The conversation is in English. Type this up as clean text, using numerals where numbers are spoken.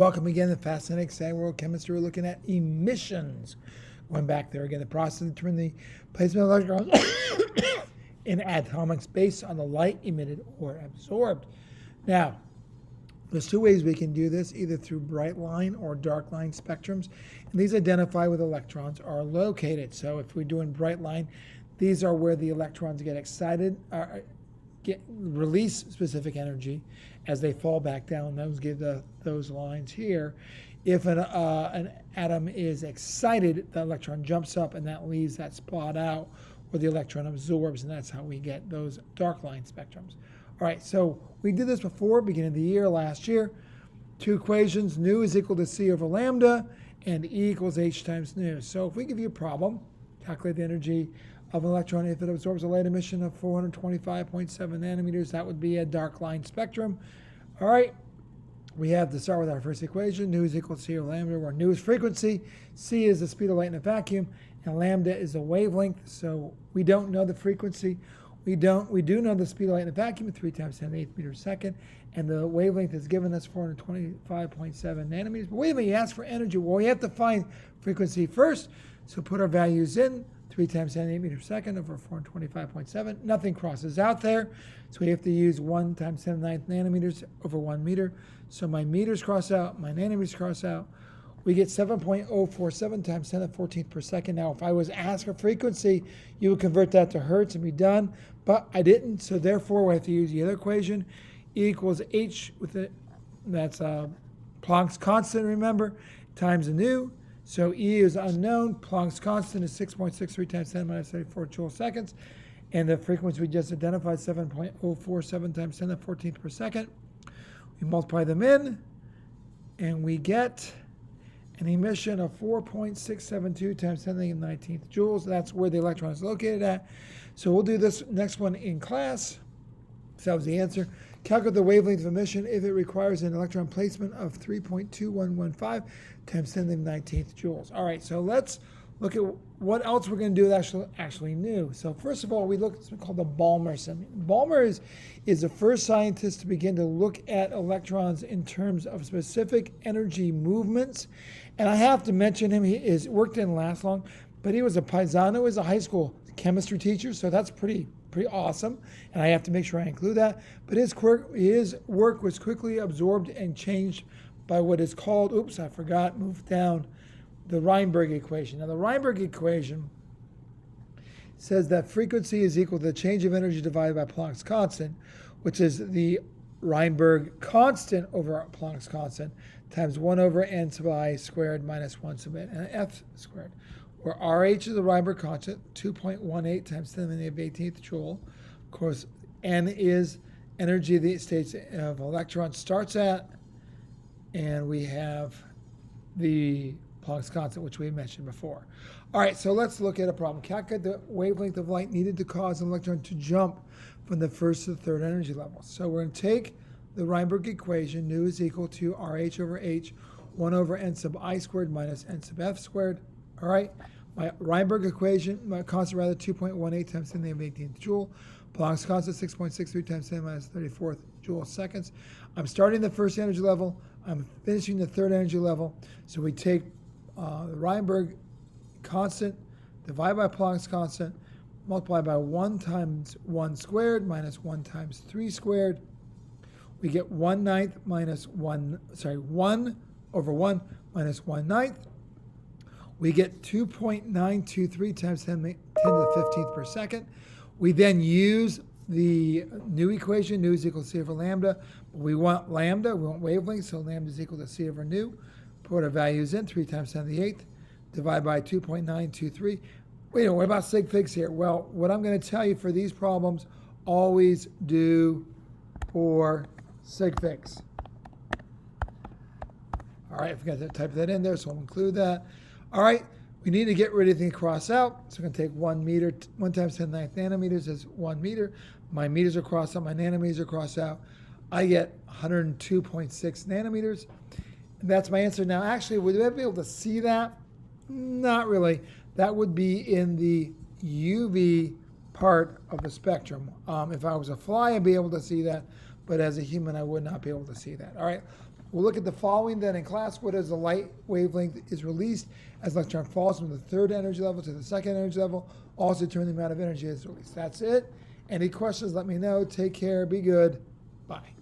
Welcome again to Fascinating Exciting World Chemistry. We're looking at emissions. Going back there again, the process to determine the placement of electrons in atomic space on the light emitted or absorbed. Now, there's two ways we can do this, either through bright line or dark line spectrums. And these identify where the electrons are located. So if we're doing bright line, these are where the electrons get excited, release specific energy as they fall back down. Those give those lines here. If an atom is excited, the electron jumps up and that leaves that spot out where the electron absorbs, and that's how we get those dark line spectrums. All right, so we did this before, beginning of the year, last year. Two equations, nu is equal to C over lambda, and E equals H times nu. So if we give you a problem, calculate the energy of an electron if it absorbs a light emission of 425.7 nanometers. That would be a dark line spectrum. All right, we have to start with our first equation. Nu is equal to C over lambda, where nu is frequency, C is the speed of light in a vacuum, and lambda is the wavelength. So we don't know the frequency. We do know the speed of light in a vacuum, 3 times 10 to the 8th meter second, and the wavelength is given us 425.7 nanometers. But wait a minute, you asked for energy. Well, we have to find frequency first, so put our values in. 3 times 10 to the 8th meter second over 425.7. Nothing crosses out there. So we have to use 1 times 10 to the 9th nanometers over 1 meter. So my meters cross out, my nanometers cross out. We get 7.047 times 10 to the 14th per second. Now, if I was asked a frequency, you would convert that to hertz and be done. But I didn't, so therefore we have to use the other equation. E equals H with it. That's Planck's constant, remember, times the nu. So E is unknown. Planck's constant is 6.63 times 10 minus 34 joule seconds. And the frequency we just identified, 7.047 times 10 to the 14th per second. We multiply them in, and we get an emission of 4.672 times 10 to the 19th joules. That's where the electron is located at. So we'll do this next one in class. So that was the answer. Calculate the wavelength of emission if it requires an electron placement of 3.2115 times 10 to the 19th joules. All right, so let's look at what else we're going to do that's actually new. So first of all, we look at something called the Balmer. Balmer is the first scientist to begin to look at electrons in terms of specific energy movements. And I have to mention him. His work didn't last long, but he was a paisano, as a high school chemistry teacher, so that's pretty awesome, and I have to make sure I include that. But his work was quickly absorbed and changed by what is called, moved down, the Reinberg equation. Now, the Reinberg equation says that frequency is equal to the change of energy divided by Planck's constant, which is the Reinberg constant over Planck's constant times 1 over n sub I squared minus 1 sub n f squared, where RH is the Reinberg constant, 2.18 times 10 to the 18th joule. Of course, N is energy the states of electron starts at, and we have the Planck's constant, which we mentioned before. All right, so let's look at a problem. Calculate the wavelength of light needed to cause an electron to jump from the first to the third energy level. So we're going to take the Reinberg equation, nu is equal to RH over H, 1 over n sub I squared minus n sub f squared. All right, my Reinberg equation, my constant 2.18 times 10 to the 18th joule. Planck's constant 6.63 times 10 minus 34th joule seconds. I'm starting the first energy level. I'm finishing the third energy level. So we take the Reinberg constant, divide by Planck's constant, multiply by 1 times 1 squared minus 1 times 3 squared. We get 1 over 1 minus 1 ninth. We get 2.923 times 10 to the 15th per second. We then use the new equation, nu is equal to C over lambda. We want lambda, we want wavelength, so lambda is equal to C over nu. Put our values in, 3 times 10 to the 8th, divide by 2.923. Wait a minute, what about sig figs here? Well, what I'm going to tell you for these problems, always do for sig figs. All right, I forgot to type that in there, so I'll include that. All right, we need to get rid of anything cross out. So we're going to take 1 meter, 1 times 10 to the 9th nanometers is 1 meter. My meters are crossed out, my nanometers are crossed out. I get 102.6 nanometers. And that's my answer. Now, actually, would we be able to see that? Not really. That would be in the UV part of the spectrum. If I was a fly, I'd be able to see that. But as a human, I would not be able to see that. All right, We'll look at the following then in class. What is the light wavelength is released as electron falls from the third energy level to the second energy level. Also determine the amount of energy is released. That's it. Any questions, let me know. Take care. Be good. Bye.